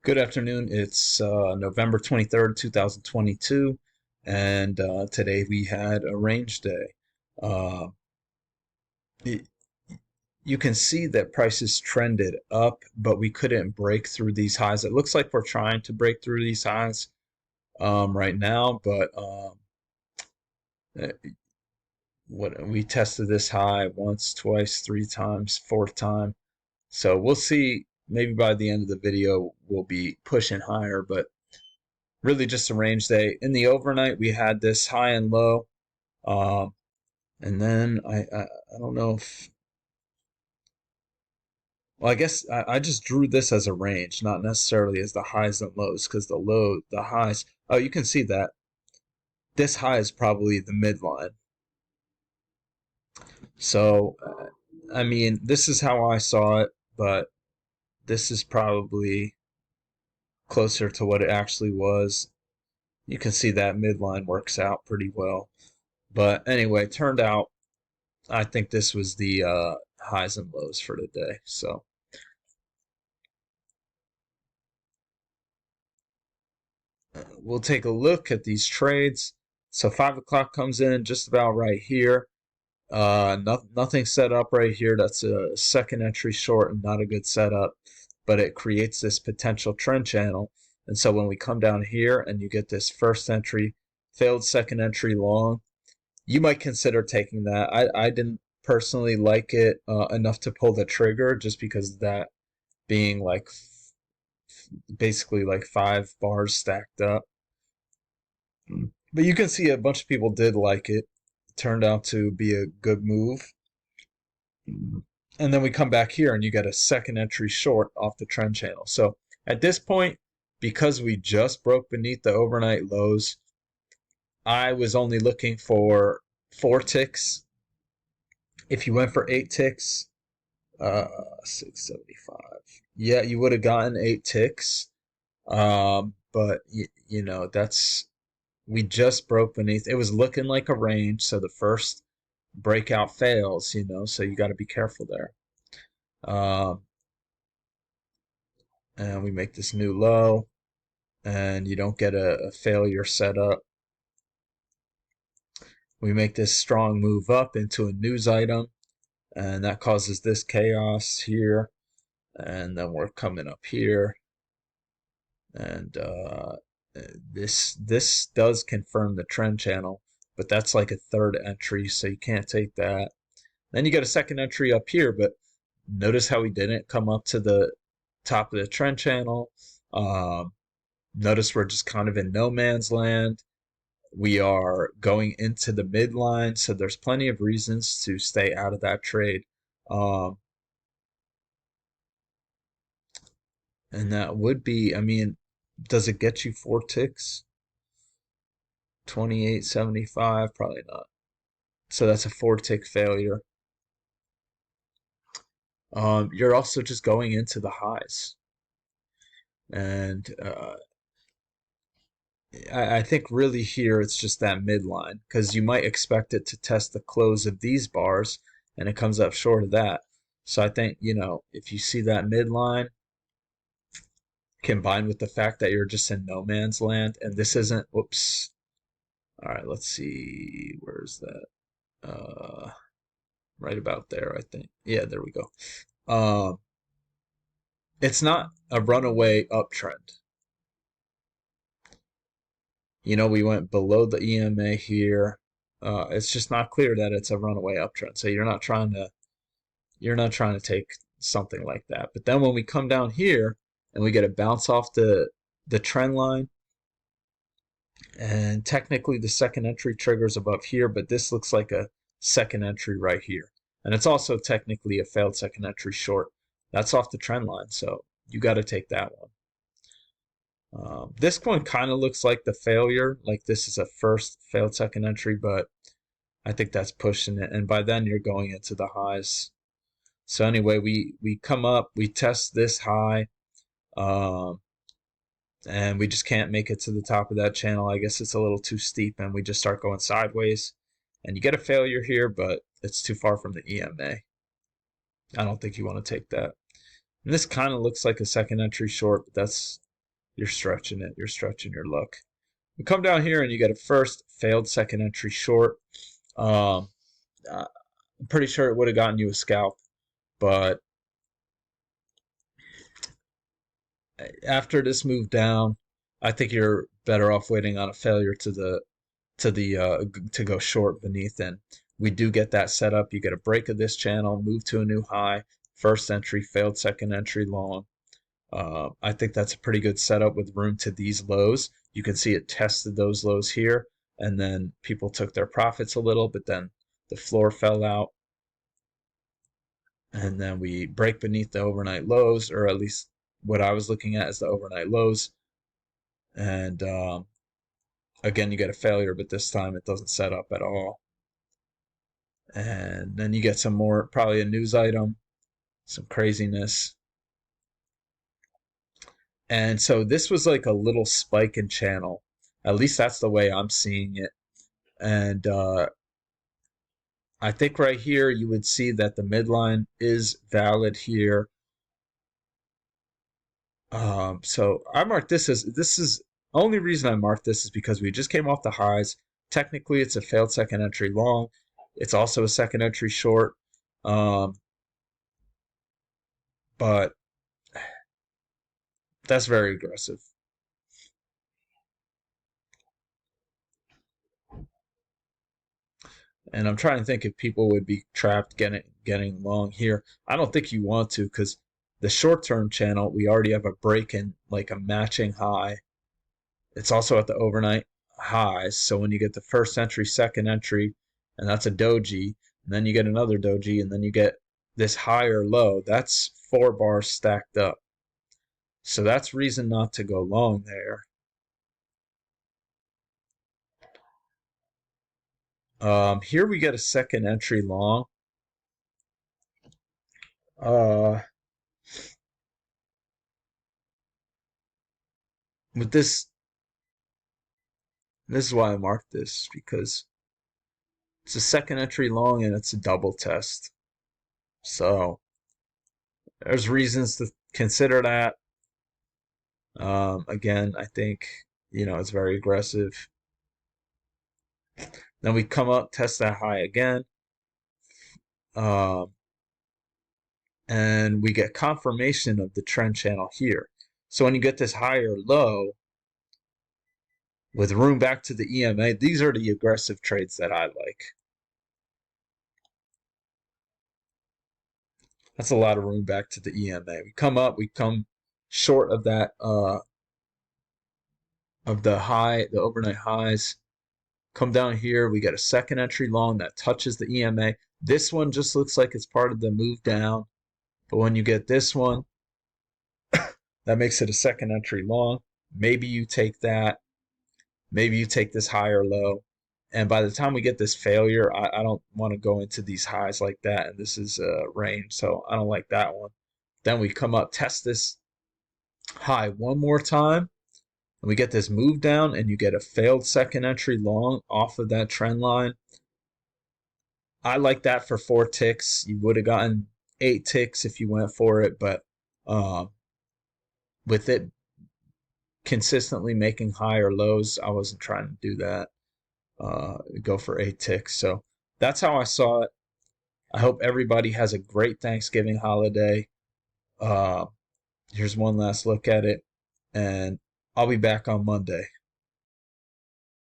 Good afternoon. It's November 23rd, 2022, and today we had a range day. Uh, y- you can see that prices trended up, but we couldn't break through these highs. It looks like we're trying to break through these highs right now, but uh, what we tested this high once, twice, three times, fourth time. So we'll see. Maybe by the end of the video, we'll be pushing higher, but really just a range day. In the overnight, we had this high and low, um, and then I don't know if well I guess I just drew this as a range, not necessarily as the highs and lows, because the highs. Oh, you can see that this high is probably the midline. So I mean, this is how I saw it, but this is probably closer to what it actually was. You can see that midline works out pretty well. But anyway, it turned out I think this was the highs and lows for today. So we'll take a look at these trades. So 5 o'clock comes in just about right here. Nothing set up right here. That's a second entry short and not a good setup, but it creates this potential trend channel. And so when we come down here and you get this first entry, failed second entry long, you might consider taking that. I didn't personally like it enough to pull the trigger just because of that being like basically like 5 bars stacked up. But you can see a bunch of people did like it. It turned out to be a good move. And then we come back here and you get a second entry short off the trend channel. So at this point, because we just broke beneath the overnight lows, I was only looking for 4 ticks. If you went for 8 ticks, 675. Yeah, you would have gotten 8 ticks. But you know, we just broke beneath. It was looking like a range, so the first breakout fails, so you got to be careful there. Um, and we make this new low, and you don't get a failure set up. We make this strong move up into a news item, and that causes this chaos here. And then we're coming up here, and this does confirm the trend channel, but that's like a third entry, so you can't take that. Then you get a second entry up here, but notice how we didn't come up to the top of the trend channel. Notice we're just kind of in no man's land. We are going into the midline, so there's plenty of reasons to stay out of that trade. Um, and that would be, I mean, does it get you 4 ticks? 28.75, probably not. So that's a 4 tick failure. You're also just going into the highs. And I think really here it's just that midline, because you might expect it to test the close of these bars and it comes up short of that. So I think, if you see that midline combined with the fact that you're just in no man's land and this isn't, whoops. All right, let's see. Where's that? Right about there, I think. Yeah, there we go. It's not a runaway uptrend. We went below the EMA here. It's just not clear that it's a runaway uptrend. So you're not trying to take something like that. But then when we come down here and we get a bounce off the trend line, and technically the second entry triggers above here, but this looks like a second entry right here. And it's also technically a failed second entry short. That's off the trend line, so you got to take that one. This one kind of looks like the failure, like this is a first failed second entry, but I think that's pushing it. And by then you're going into the highs. So anyway, we come up, we test this high, and we just can't make it to the top of that channel. I guess it's a little too steep, and we just start going sideways. And you get a failure here, but it's too far from the EMA. I don't think you want to take that. And this kind of looks like a second entry short, but that's you're stretching it. You're stretching your luck. We come down here and you get a first failed second entry short. Um, I'm pretty sure it would have gotten you a scalp, but after this move down, I think you're better off waiting on a failure to go short beneath. And we do get that set up. You get a break of this channel, move to a new high, first entry, failed second entry long. I think that's a pretty good setup with room to these lows. You can see it tested those lows here, and then people took their profits a little, but then the floor fell out. And then we break beneath the overnight lows, or at least what I was looking at is the overnight lows. And again, you get a failure, but this time it doesn't set up at all. And then you get some more, probably a news item, some craziness. And so this was like a little spike in channel. At least that's the way I'm seeing it. And I think right here you would see that the midline is valid here. So I marked this is only reason I marked this is because we just came off the highs. Technically, it's a failed second entry long. It's also a second entry short. But that's very aggressive. And I'm trying to think if people would be trapped getting long here. I don't think you want to, because the short-term channel, we already have a break in, like a matching high. It's also at the overnight highs. So when you get the first entry, second entry, and that's a doji, and then you get another doji, and then you get this higher low, that's 4 bars stacked up. So that's reason not to go long there. Here we get a second entry long. With this is why I marked this, because it's a second entry long and it's a double test. So there's reasons to consider that. Again, I think, it's very aggressive. Then we come up, test that high again. And we get confirmation of the trend channel here. So when you get this higher low with room back to the EMA, these are the aggressive trades that I like. That's a lot of room back to the EMA. We come up, we come short of that of the high, the overnight highs. Come down here, we get a second entry long that touches the EMA. This one just looks like it's part of the move down. But when you get this one, that makes it a second entry long. Maybe you take that. Maybe you take this higher low. And by the time we get this failure, I don't want to go into these highs like that. And this is range, so I don't like that one. Then we come up, test this high one more time. And we get this move down, and you get a failed second entry long off of that trend line. I like that for 4 ticks. You would have gotten 8 ticks if you went for it, but with it consistently making higher lows, I wasn't trying to do that. Go for 8 ticks. So that's how I saw it. I hope everybody has a great Thanksgiving holiday. Here's one last look at it, and I'll be back on Monday.